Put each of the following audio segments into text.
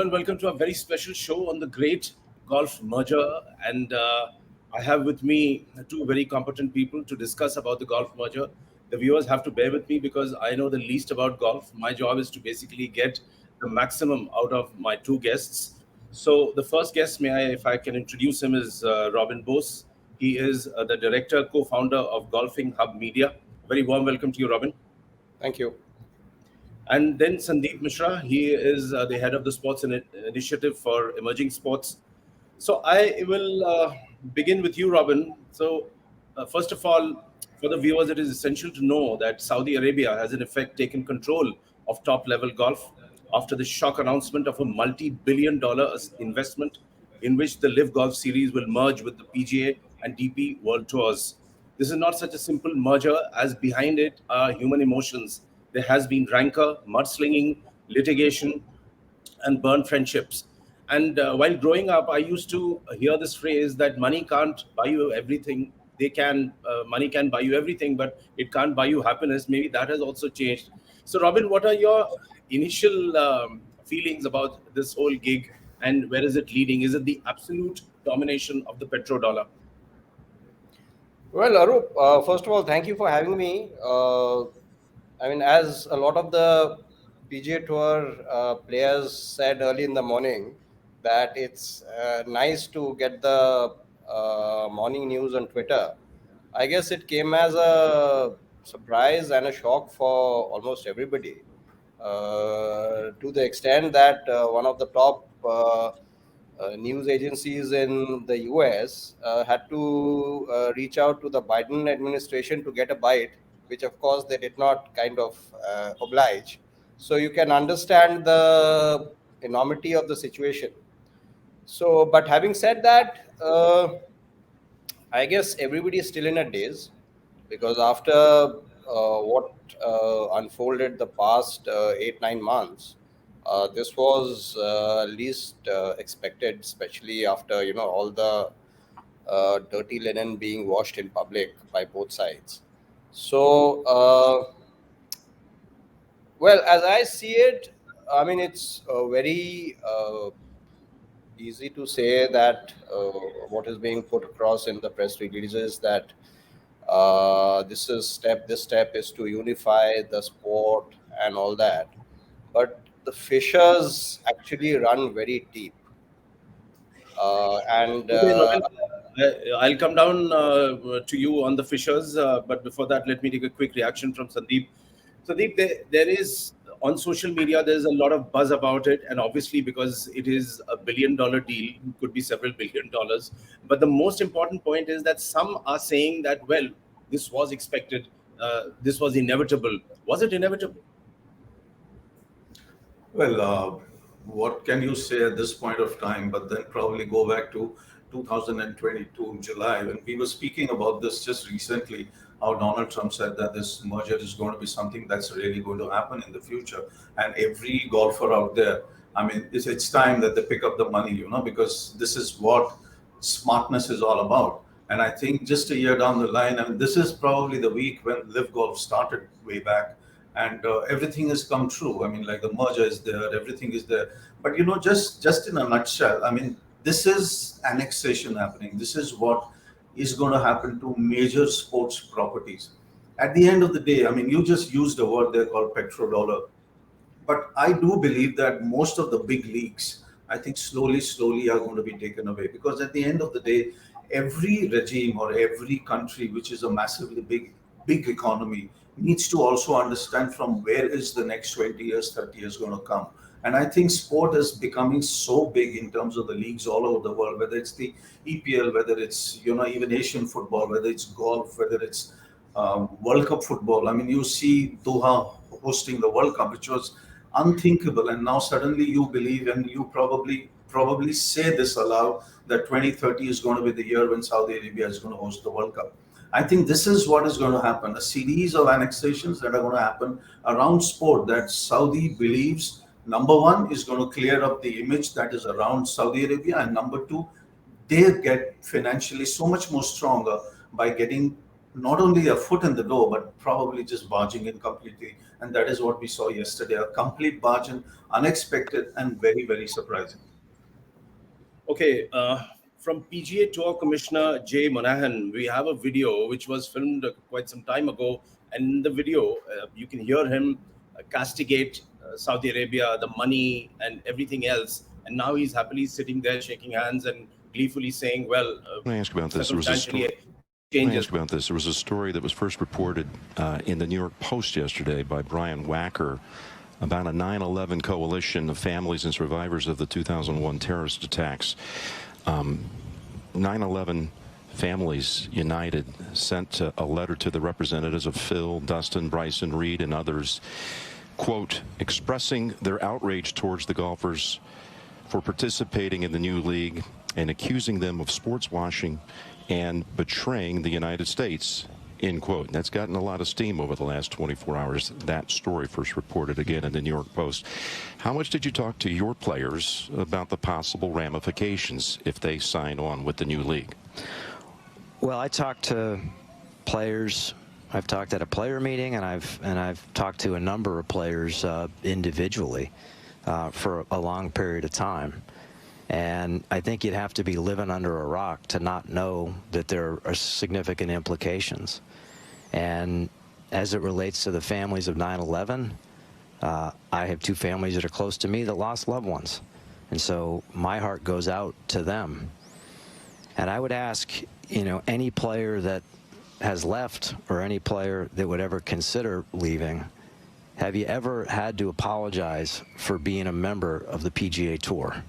Hello and welcome to a very special show on the great golf merger. And I have with me two very competent people to discuss about the golf merger. The viewers have to bear with me because I know the least about golf. My job is to basically get the maximum out of my two guests. So the first guest, if I can introduce him, is Robin Bose. He is the director, co-founder of Golfing Hub Media. Very warm welcome to you, Robin. Thank you. And then Sandeep Mishra, he is the head of the Sports Initiative for Emerging Sports. So I will begin with you, Robin. So first of all, for the viewers, it is essential to know that Saudi Arabia has in effect taken control of top-level golf after the shock announcement of a multi-billion-dollar investment in which the LIV Golf series will merge with the PGA and DP World Tours. This is not such a simple merger, as behind it are human emotions. There has been rancor, mudslinging, litigation, and burned friendships. And while growing up, I used to hear this phrase that money can't buy you everything. Money can buy you everything, but it can't buy you happiness. Maybe that has also changed. So, Robin, what are your initial feelings about this whole gig, and where is it leading? Is it the absolute domination of the petrodollar? Well, Arup, first of all, thank you for having me. As a lot of the PGA Tour players said early in the morning, that it's nice to get the morning news on Twitter. I guess it came as a surprise and a shock for almost everybody, to the extent that one of the top news agencies in the US had to reach out to the Biden administration to get a bite, which of course they did not kind of oblige. So you can understand the enormity of the situation. So, but having said that, I guess everybody is still in a daze, because after what unfolded the past 8-9 months, this was least expected, especially after all the dirty linen being washed in public by both sides. So, well, as I see it, it's very easy to say that what is being put across in the press releases, that this step is to unify the sport and all that, but the fissures actually run very deep, and Okay, Robin, I'll come down to you on the fishers, but before that, let me take a quick reaction from Sandeep. Sandeep, there is on social media, there's a lot of buzz about it, and obviously because it is a $1 billion deal, could be several $1 billion. But the most important point is that some are saying that, well, this was expected, this was inevitable. Was it inevitable? Well, what can you say at this point of time? But then probably go back to 2022 in July, when we were speaking about this just recently, how Donald Trump said that this merger is going to be something that's really going to happen in the future. And every golfer out there, it's time that they pick up the money, because this is what smartness is all about. And I think just a year down the line, this is probably the week when LIV Golf started way back, and everything has come true. Like the merger is there, everything is there. But just in a nutshell, this is annexation happening. This is what is going to happen to major sports properties. At the end of the day, you just used a word there called petrodollar. But I do believe that most of the big leagues, I think slowly are going to be taken away, because at the end of the day, every regime or every country which is a massively big economy needs to also understand from where is the next 20 years, 30 years going to come. And I think sport is becoming so big in terms of the leagues all over the world, whether it's the EPL, whether it's, even Asian football, whether it's golf, whether it's World Cup football. You see Doha hosting the World Cup, which was unthinkable. And now suddenly you believe, and you probably say this aloud, that 2030 is going to be the year when Saudi Arabia is going to host the World Cup. I think this is what is going to happen, a series of annexations that are going to happen around sport, that Saudi believes, number one, is going to clear up the image that is around Saudi Arabia, and number two, they get financially so much more stronger by getting not only a foot in the door, but probably just barging in completely. And that is what we saw yesterday, a complete barge in, unexpected and very, very surprising. Okay, from PGA Tour Commissioner Jay Monahan, we have a video which was filmed quite some time ago. And in the video, you can hear him castigate Saudi Arabia, the money, and everything else. And now he's happily sitting there shaking hands and gleefully saying, well, Let me ask about this. circumstantially, Let me ask about this. There was a story that was first reported in the New York Post yesterday by Brian Wacker about a 9/11 coalition of families and survivors of the 2001 terrorist attacks. 9/11 Families United sent a letter to the representatives of Phil, Dustin, Bryson, Reed, and others, quote, expressing their outrage towards the golfers for participating in the new league and accusing them of sports washing and betraying the United States, end quote. And that's gotten a lot of steam over the last 24 hours. That story first reported again in the New York Post. How much did you talk to your players about the possible ramifications if they sign on with the new league? Well, I talked to players. I've talked at a player meeting, and I've talked to a number of players individually for a long period of time. And I think you'd have to be living under a rock to not know that there are significant implications. And as it relates to the families of 9/11, I have two families that are close to me that lost loved ones. And so my heart goes out to them. And I would ask, you know, any player that has left or any player that would ever consider leaving, have you ever had to apologize for being a member of the PGA Tour?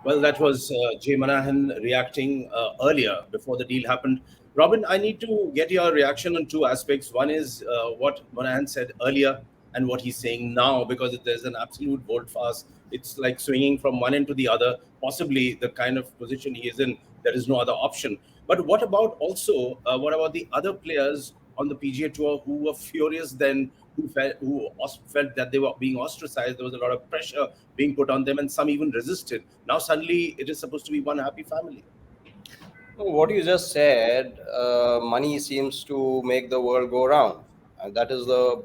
Well, that was Jay Monahan reacting earlier before the deal happened. Robin, I need to get your reaction on two aspects. One is what Monahan said earlier and what he's saying now, because there's an absolute volte-face. It's like swinging from one end to the other, possibly the kind of position he is in. There is no other option. But what about also, what about the other players on the PGA Tour who were furious then, who felt that they were being ostracized? There was a lot of pressure being put on them, and some even resisted. Now suddenly it is supposed to be one happy family. What you just said, money seems to make the world go round, and that is the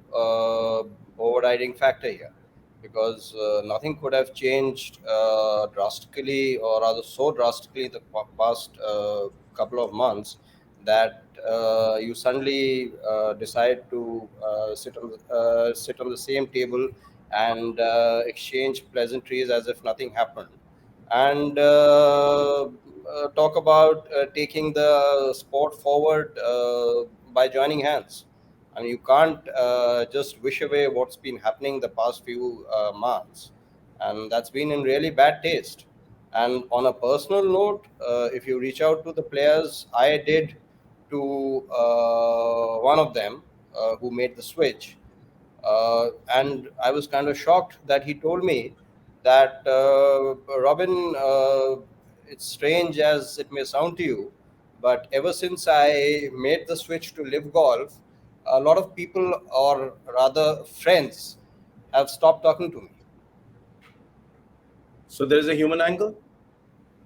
overriding factor here, because nothing could have changed drastically, or rather so drastically, the past couple of months, that you suddenly decide to sit on the same table and exchange pleasantries as if nothing happened, and talk about taking the sport forward by joining hands. I mean, you can't just wish away what's been happening the past few months, and that's been in really bad taste. And on a personal note, if you reach out to the players, I did to one of them who made the switch, and I was kind of shocked that he told me that, Robin, it's strange as it may sound to you, but ever since I made the switch to live golf, a lot of people, or rather friends, have stopped talking to me. So there is a human angle?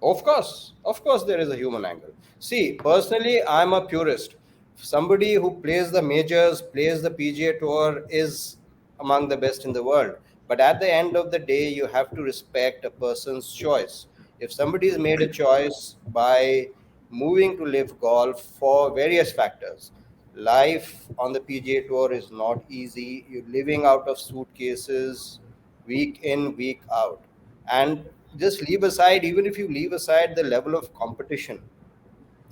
Of course, there is a human angle. See, personally, I'm a purist. Somebody who plays the majors, plays the PGA Tour, is among the best in the world. But at the end of the day, you have to respect a person's choice. If somebody has made a choice by moving to live golf for various factors, life on the PGA Tour is not easy. You're living out of suitcases week in, week out. And just leave aside, even if you leave aside the level of competition,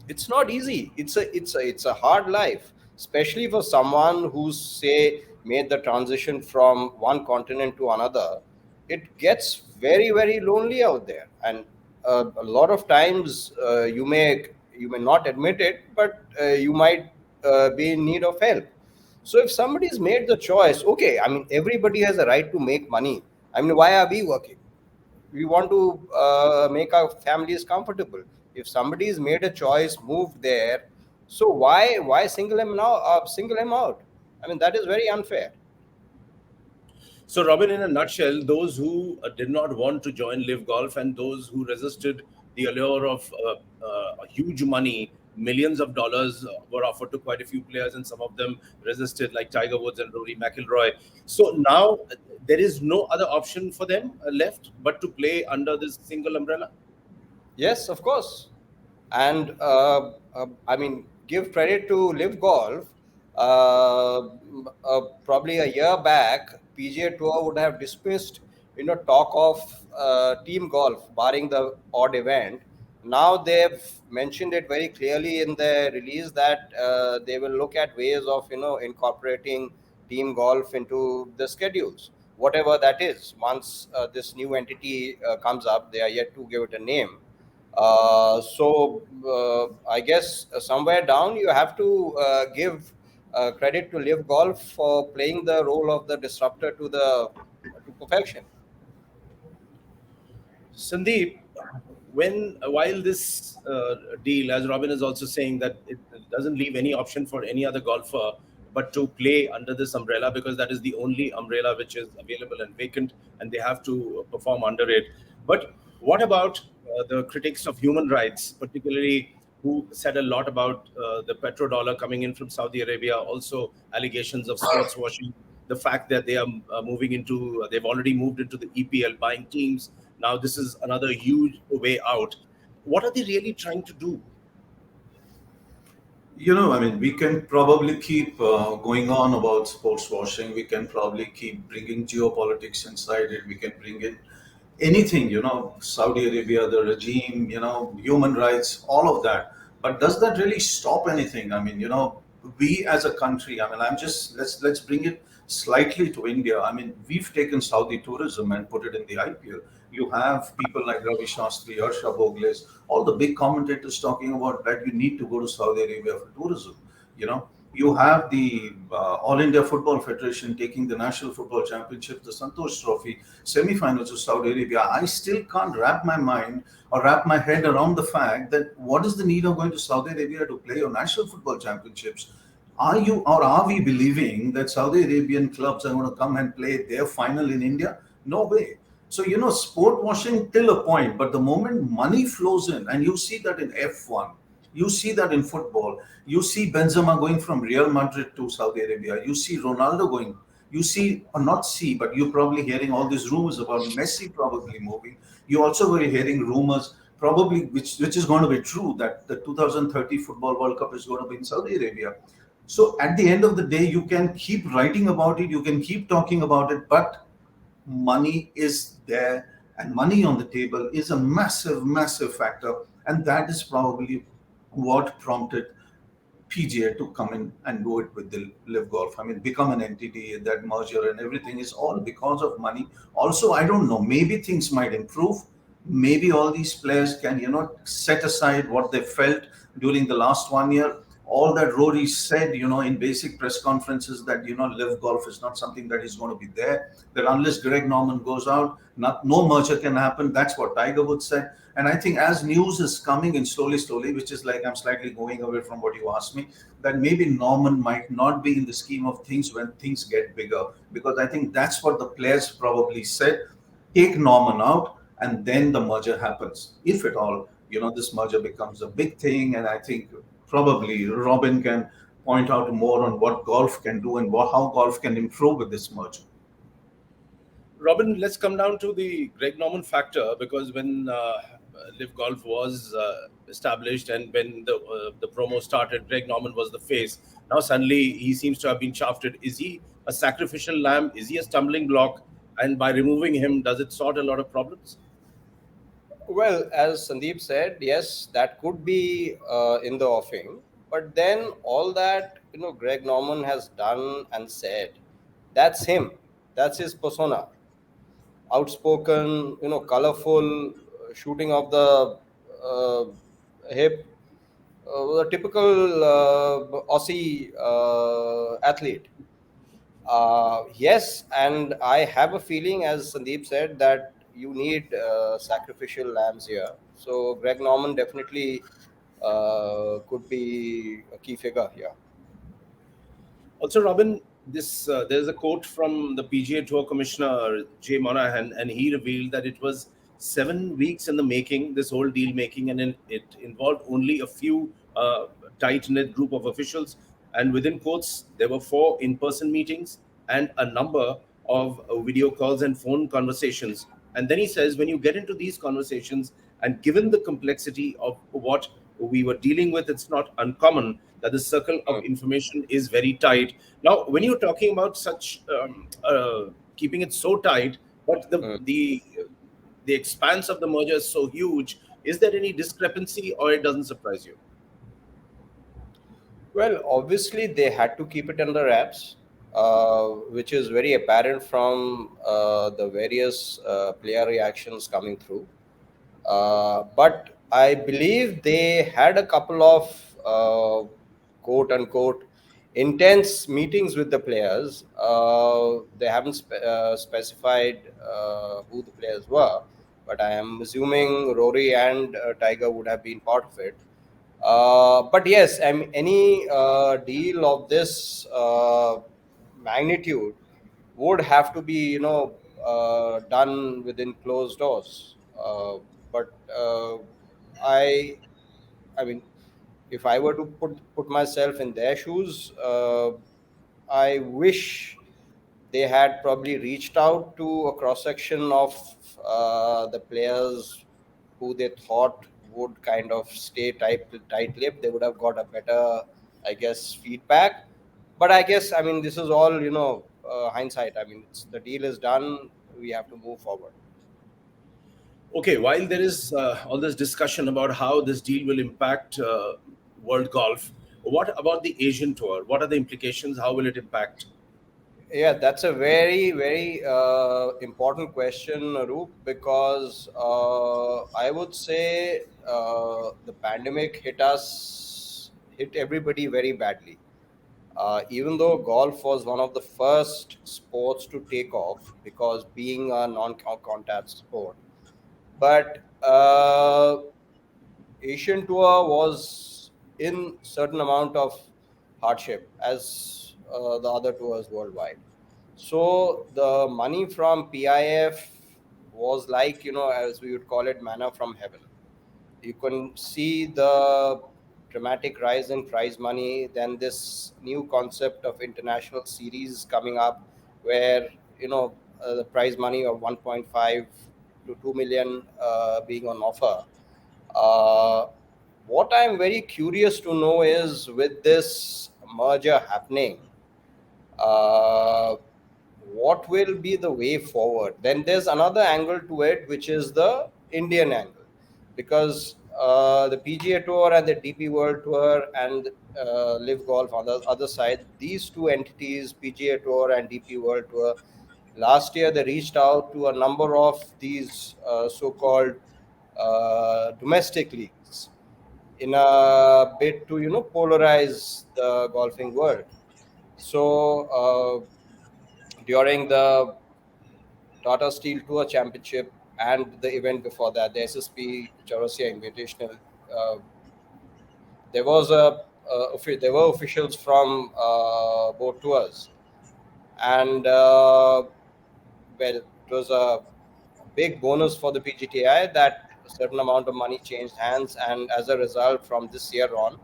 it's not easy. It's a hard life, especially for someone who's, say, made the transition from one continent to another. It gets very, very lonely out there, and a lot of times you may not admit it, but you might be in need of help. So if somebody's made the choice, okay, I mean, everybody has a right to make money. I mean, why are we working? We want to make our families comfortable. If somebody's made a choice, moved there, so why single him out? I mean, that is very unfair. So, Robin, in a nutshell, those who did not want to join Live Golf and those who resisted the allure huge money, millions of dollars were offered to quite a few players, and some of them resisted, like Tiger Woods and Rory McIlroy. So now there is no other option for them left but to play under this single umbrella. Yes, of course. And I mean, give credit to Live Golf. Probably a year back, PGA Tour would have dismissed, talk of team golf, barring the odd event. Now they've mentioned it very clearly in their release that they will look at ways of, incorporating team golf into the schedules, whatever that is. Once this new entity comes up, they are yet to give it a name. I guess somewhere down you have to give credit to Live Golf for playing the role of the disruptor to perfection. Sandeep, while this deal, as Robin is also saying, that it doesn't leave any option for any other golfer but to play under this umbrella, because that is the only umbrella which is available and vacant, and they have to perform under it. But what about the critics of human rights, particularly, who said a lot about the petrodollar coming in from Saudi Arabia, also allegations of sports washing, the fact that they are they've already moved into the EPL, buying teams. Now this is another huge way out. What are they really trying to do? I mean, we can probably keep going on about sports washing. We can probably keep bringing geopolitics inside it. We can bring in anything, Saudi Arabia, the regime, human rights, all of that. But does that really stop anything? I mean, we as a country, I mean, let's bring it slightly to India. I mean, we've taken Saudi tourism and put it in the IPL. You have people like Ravi Shastri, Harsha Bogles, all the big commentators talking about that you need to go to Saudi Arabia for tourism. You have the All India Football Federation taking the National Football Championship, the Santosh Trophy, semi-finals of Saudi Arabia. I still can't wrap my mind or wrap my head around the fact that what is the need of going to Saudi Arabia to play your National Football Championships? Are we believing that Saudi Arabian clubs are going to come and play their final in India? No way. So, sport washing till a point, but the moment money flows in, and you see that in F1, you see that in football, you see Benzema going from Real Madrid to Saudi Arabia, you see Ronaldo going, you see, or not see, but you're probably hearing all these rumors about Messi probably moving. You also were hearing rumors, probably, which is going to be true, that the 2030 Football World Cup is going to be in Saudi Arabia. So at the end of the day, you can keep writing about it, you can keep talking about it, but money is there, and money on the table is a massive, massive factor. And that is probably what prompted PGA to come in and do it with the LIV Golf. I mean, become an entity, that merger and everything is all because of money. Also, I don't know, maybe things might improve. Maybe all these players can, set aside what they felt during the last 1 year. All that Rory said, in basic press conferences, that, LIV Golf is not something that is going to be there. That unless Greg Norman goes out, no merger can happen. That's what Tiger Woods said. And I think as news is coming in slowly, which is like I'm slightly going away from what you asked me, that maybe Norman might not be in the scheme of things when things get bigger. Because I think that's what the players probably said. Take Norman out, and then the merger happens. If at all, this merger becomes a big thing. And I think probably Robin can point out more on what golf can do and how golf can improve with this merger. Robin, let's come down to the Greg Norman factor, because when LIV Golf was established and when the promo started, Greg Norman was the face. Now suddenly he seems to have been shafted. Is he a sacrificial lamb? Is he a stumbling block? And by removing him, does it sort a lot of problems? Well, as Sandeep said, yes, that could be in the offing. But then all that, Greg Norman has done and said, that's him. That's his persona. Outspoken, colorful, shooting off the hip, the typical Aussie athlete. Yes, and I have a feeling, as Sandeep said, that you need sacrificial lambs here. So Greg Norman definitely could be a key figure here. Also, Robin, there's a quote from the PGA Tour Commissioner Jay Monahan, and he revealed that it was 7 weeks in the making, this whole deal making, and it involved only a few tight knit group of officials. And within quotes, there were 4 in person meetings and a number of video calls and phone conversations. And then he says, when you get into these conversations, and given the complexity of what we were dealing with, it's not uncommon that the circle of information is very tight. Now, when you're talking about such keeping it so tight, but the expanse of the merger is so huge, is there any discrepancy, or it doesn't surprise you? Well, obviously they had to keep it under wraps, which is very apparent from the various player reactions coming through. But I believe they had a couple of quote unquote intense meetings with the players. They haven't specified who the players were, but I am assuming Rory and Tiger would have been part of it. But yes, I mean, any deal of this magnitude would have to be, done within closed doors. But I, I mean, if I were to put myself in their shoes, I wish they had probably reached out to a cross section of the players who they thought would kind of stay tight-lipped. They would have got a better, I guess, feedback. But I guess, I mean, this is all, hindsight. I mean, the deal is done. We have to move forward. Okay, while there is all this discussion about how this deal will impact world golf, what about the Asian tour? What are the implications? How will it impact? Yeah, that's a very, very important question, Roop, because I would say the pandemic hit everybody very badly. Even though golf was one of the first sports to take off because being a non-contact sport, but Asian Tour was in certain amount of hardship as the other tours worldwide. So the money from PIF was like, as we would call it, manna from heaven. You can see the dramatic rise in prize money, then this new concept of international series coming up where, the prize money of 1.5 to 2 million being on offer. Uh, what I'm very curious to know is, with this merger happening, uh, what will be the way forward? Then there's another angle to it, which is the Indian angle, because the PGA Tour and the DP World Tour and LIV Golf on the other side, these two entities, PGA Tour and DP World Tour, last year they reached out to a number of these so-called domestic leagues in a bid to polarize the golfing world. So during the Tata Steel Tour Championship and the event before that, the SSP Chaurasia Invitational, uh, there was there were officials from both tours, and well, it was a big bonus for the PGTI that a certain amount of money changed hands, and as a result, from this year on,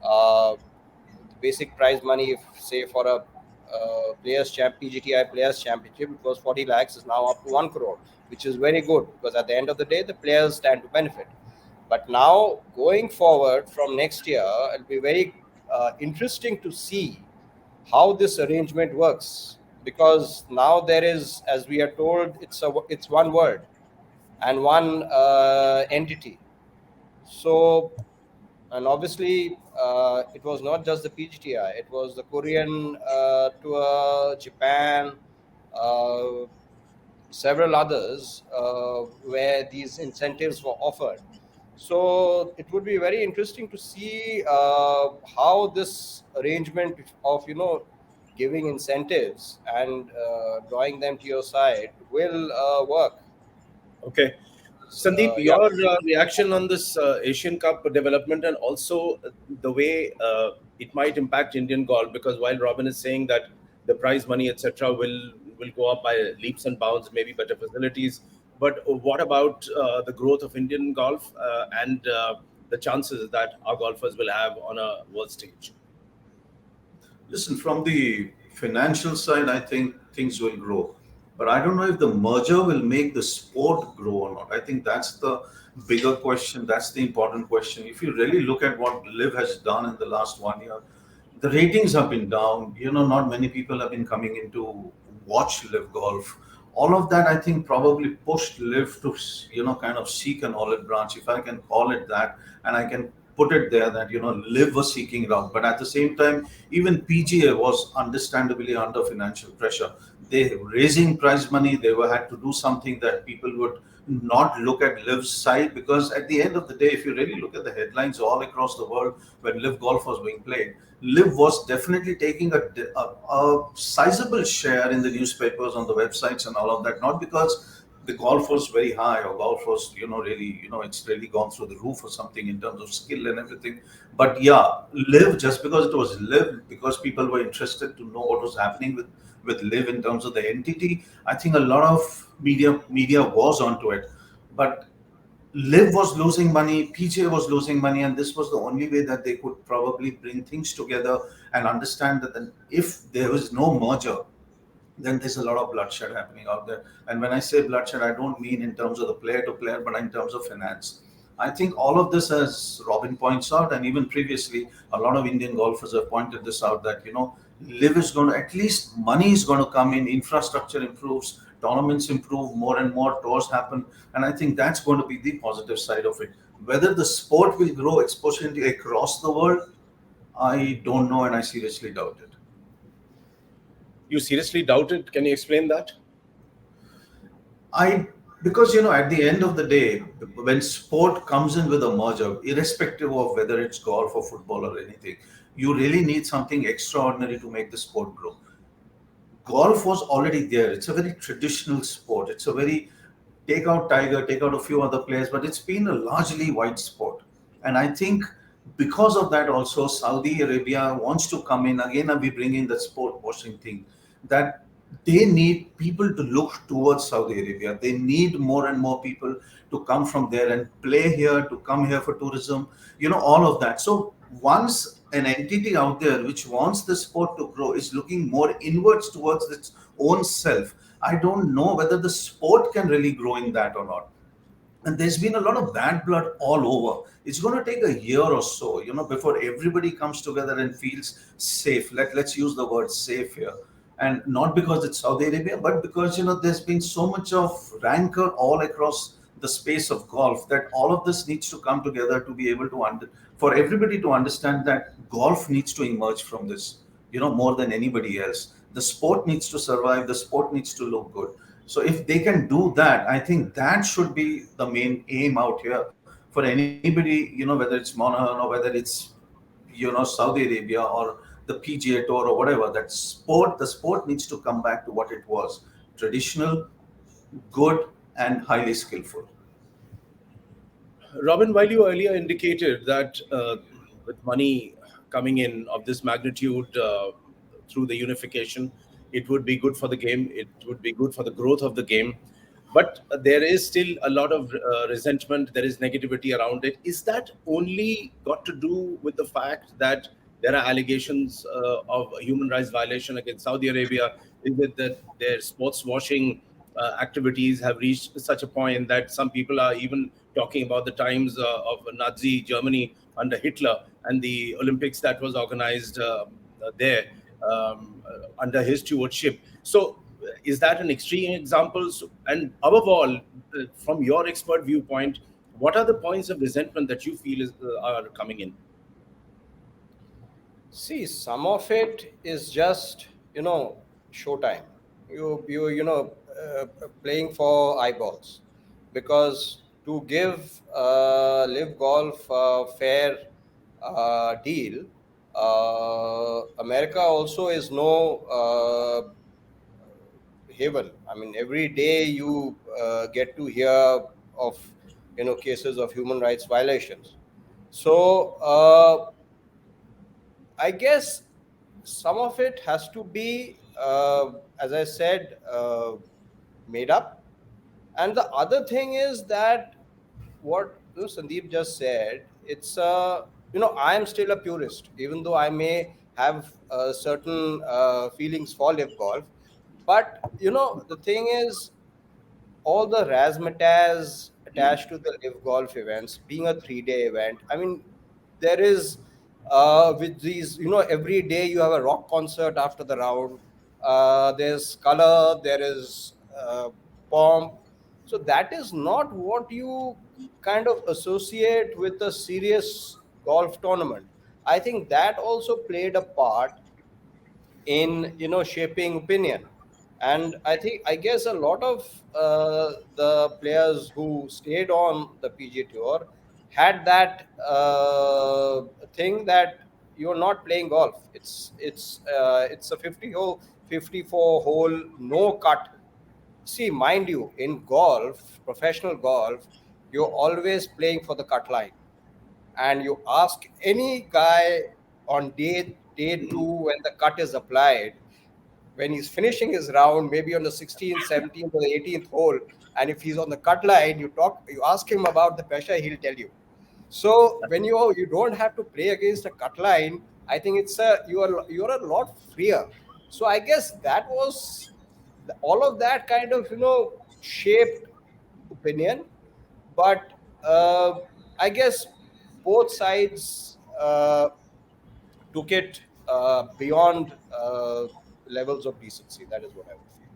the basic prize money, if say for a PGTI Players Championship, it was 40 lakhs, is now up to 1 crore, which is very good because at the end of the day, the players stand to benefit. But now, going forward from next year, it'll be very interesting to see how this arrangement works, because now there is, as we are told, it's one word and one entity. So, and obviously, it was not just the PGTI; it was the Korean tour, Japan, uh, several others where these incentives were offered. So it would be very interesting to see how this arrangement of giving incentives and drawing them to your side will work. Okay. Sandeep, Yeah. your reaction on this Asian Cup development, and also the way it might impact Indian golf, because while Robin is saying that the prize money, etc., will go up by leaps and bounds, maybe better facilities, But what about the growth of Indian golf and the chances that our golfers will have on a world stage? Listen, from the financial side, I think things will grow. But I don't know if the merger will make the sport grow or not. I think that's the bigger question. That's the important question. If you really look at what Liv has done in the last 1 year, the ratings have been down. Not many people have been coming in to watch Liv golf. All of that, I think, probably pushed Liv to, kind of seek an olive branch, if I can call it that, and I can put it there that, Liv was seeking it out. But at the same time, even PGA was understandably under financial pressure. They raising prize money. They were had to do something that people would not look at Liv's side, because at the end of the day, if you really look at the headlines all across the world when Liv golf was being played, Liv was definitely taking a sizable share in the newspapers, on the websites, and all of that. Not because the golf was very high or golf was, really, it's really gone through the roof or something in terms of skill and everything. But yeah, Liv, just because it was Liv, because people were interested to know what was happening with Liv in terms of the entity, I think a lot of media was onto it. But Liv was losing money, PGA was losing money, and this was the only way that they could probably bring things together and understand that then if there was no merger, then there's a lot of bloodshed happening out there. And when I say bloodshed, I don't mean in terms of the player to player, but in terms of finance. I think all of this, as Robin points out, and even previously, a lot of Indian golfers have pointed this out, that, Liv is going to, at least money is going to come in, infrastructure improves, tournaments improve, more and more tours happen. And I think that's going to be the positive side of it. Whether the sport will grow exponentially across the world, I don't know, and I seriously doubt it. You seriously doubt it? Can you explain that? Because at the end of the day, when sport comes in with a merger, irrespective of whether it's golf or football or anything, you really need something extraordinary to make the sport grow. Golf was already there. It's a very traditional sport. It's a very, take out Tiger, take out a few other players, but it's been a largely white sport. And I think because of that also, Saudi Arabia wants to come in again, and we bring in the sport washing thing, that they need people to look towards Saudi Arabia. They need more and more people to come from there and play here, to come here for tourism, all of that. So once an entity out there which wants the sport to grow is looking more inwards towards its own self, I don't know whether the sport can really grow in that or not. And there's been a lot of bad blood all over. It's going to take a year or so, before everybody comes together and feels safe. Let's use the word safe here. And not because it's Saudi Arabia, but because, there's been so much of rancor all across the space of golf, that all of this needs to come together to be able to for everybody to understand that golf needs to emerge from this, more than anybody else. The sport needs to survive. The sport needs to look good. So if they can do that, I think that should be the main aim out here for anybody, whether it's Monahan or whether it's, Saudi Arabia or the PGA Tour or whatever. The sport needs to come back to what it was: traditional, good, and highly skillful. Robin, while you earlier indicated that with money coming in of this magnitude through the unification, it would be good for the game, it would be good for the growth of the game. But there is still a lot of resentment, there is negativity around it. Is that only got to do with the fact that there are allegations of human rights violation against Saudi Arabia? Is it that their sports washing activities have reached such a point that some people are even talking about the times of Nazi Germany under Hitler and the Olympics that was organized there under his stewardship? So is that an extreme example? And above all, from your expert viewpoint, what are the points of resentment that you feel are coming in? See, some of it is just, showtime. Playing for eyeballs, because to give Live Golf a fair deal, America also is no haven. I mean, every day you get to hear of cases of human rights violations. So I guess some of it has to be, as I said, made up. And the other thing is that what Sandeep just said, it's I am still a purist, even though I may have certain feelings for live golf. But the thing is, all the razzmatazz attached to the live golf events being a 3-day event. I mean, there is with these, every day you have a rock concert after the round. There's color, there is pomp. So that is not what you kind of associate with a serious golf tournament. I think that also played a part in shaping opinion. And I guess a lot of the players who stayed on the PGA Tour had that thing that you're not playing golf. It's a 54 hole no cut. See, mind you, in golf, professional golf, you're always playing for the cut line. And you ask any guy on day two, when the cut is applied, when he's finishing his round, maybe on the 16th, 17th, or the 18th hole, and if he's on the cut line, you ask him about the pressure, he'll tell you. So when you don't have to play against a cut line, I think you're a lot freer. So I guess that was all of that kind of shaped opinion. But I guess both sides took it beyond levels of decency. That is what I would feel.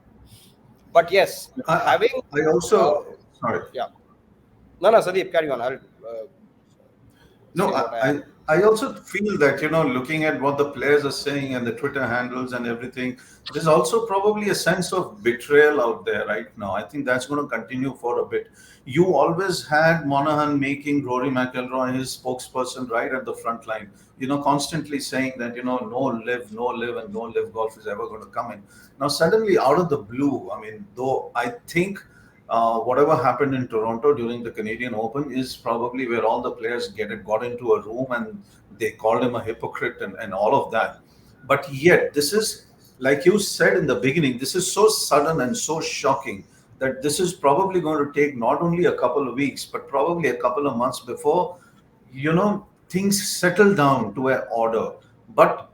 But yes, I, having I also, sorry. yeah. No, Sandeep, carry on. I'll No, say what I have. I also feel that, looking at what the players are saying and the Twitter handles and everything, there's also probably a sense of betrayal out there right now. I think that's going to continue for a bit. You always had Monahan making Rory McIlroy his spokesperson right at the front line, constantly saying that, no live, and no live golf is ever going to come in. Now, suddenly out of the blue, I mean, though I think whatever happened in Toronto during the Canadian Open is probably where all the players got into a room and they called him a hypocrite and all of that. But yet, this is, like you said in the beginning, this is so sudden and so shocking that this is probably going to take not only a couple of weeks, but probably a couple of months before, things settle down to an order. But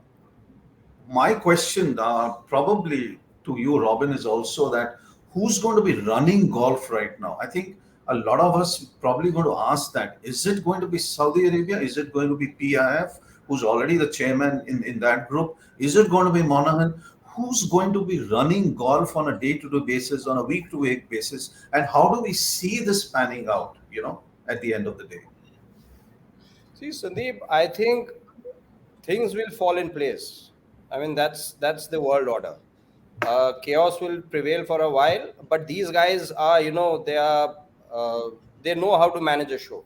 my question, probably to you, Robin, is also that who's going to be running golf right now? I think a lot of us probably going to ask that. Is it going to be Saudi Arabia? Is it going to be PIF, who's already the chairman in that group? Is it going to be Monahan? Who's going to be running golf on a day-to-day basis, on a week-to-week basis? And how do we see this panning out, at the end of the day? See, Sandeep, I think things will fall in place. I mean, that's the world order. Chaos will prevail for a while, but these guys are, they know how to manage a show.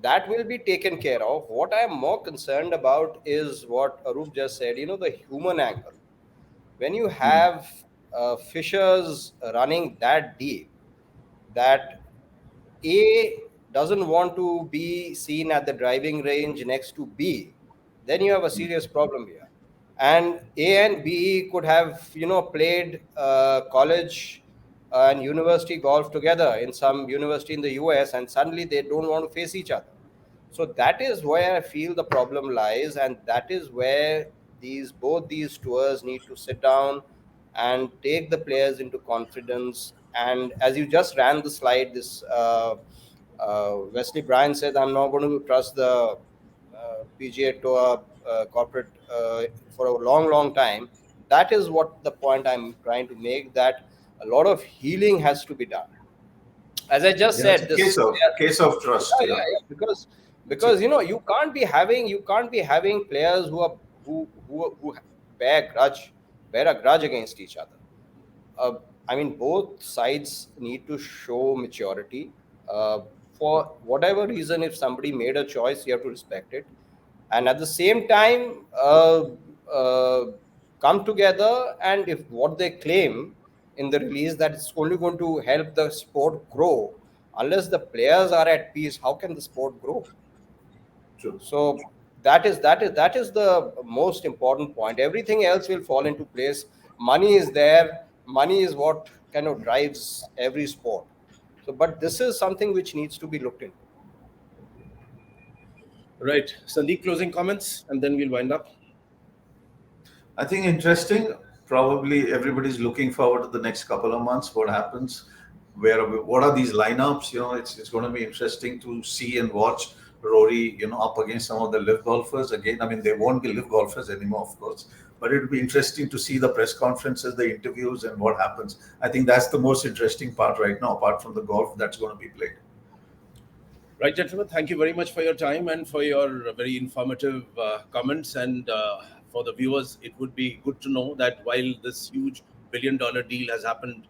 That will be taken care of. What I am more concerned about is what Arup just said, the human angle. When you have fishers running that deep, that A doesn't want to be seen at the driving range next to B, then you have a serious problem here. And A and B could have, played college and university golf together in some university in the US, and suddenly they don't want to face each other. So that is where I feel the problem lies, and that is where both these tours need to sit down and take the players into confidence. And as you just ran the slide, this Wesley Bryan said, "I'm not going to trust the PGA Tour corporate for a long, long time." That is what the point I'm trying to make. That a lot of healing has to be done. As I just Yeah, it's said, a case of trust. yeah, yeah, yeah, because you can't be having players who bear a grudge against each other. I mean, both sides need to show maturity. Uh, for whatever reason, if somebody made a choice, you have to respect it, and at the same time, uh, come together. And if what they claim in the release that it's only going to help the sport grow, unless the players are at peace, how can the sport grow? True. So that is the most important point. Everything else will fall into place. Money is there. Money is what kind of drives every sport. So, but this is something which needs to be looked into. Right. Sandeep, closing comments, and then we'll wind up. I think interesting. Probably everybody's looking forward to the next couple of months. What happens? What are these lineups? It's going to be interesting to see and watch Rory, up against some of the live golfers again. I mean, they won't be live golfers anymore, of course, but it'll be interesting to see the press conferences, the interviews, and what happens. I think that's the most interesting part right now, apart from the golf that's going to be played. Right, gentlemen, thank you very much for your time and for your very informative comments. And for the viewers, it would be good to know that while this huge billion-dollar deal has happened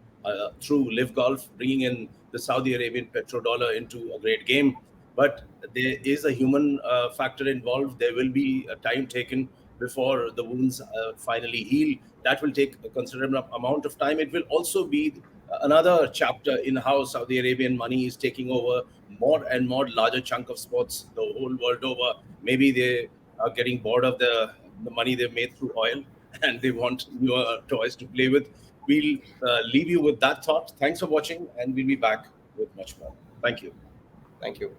through LIV Golf, bringing in the Saudi Arabian petrodollar into a great game, but there is a human factor involved. There will be a time taken before the wounds finally heal. That will take a considerable amount of time. It will also be another chapter in how Saudi Arabian money is taking over more and more larger chunk of sports the whole world over. Maybe they are getting bored of the money they've made through oil and they want newer toys to play with. We'll leave you with that thought. Thanks for watching, and we'll be back with much more. Thank you. Thank you.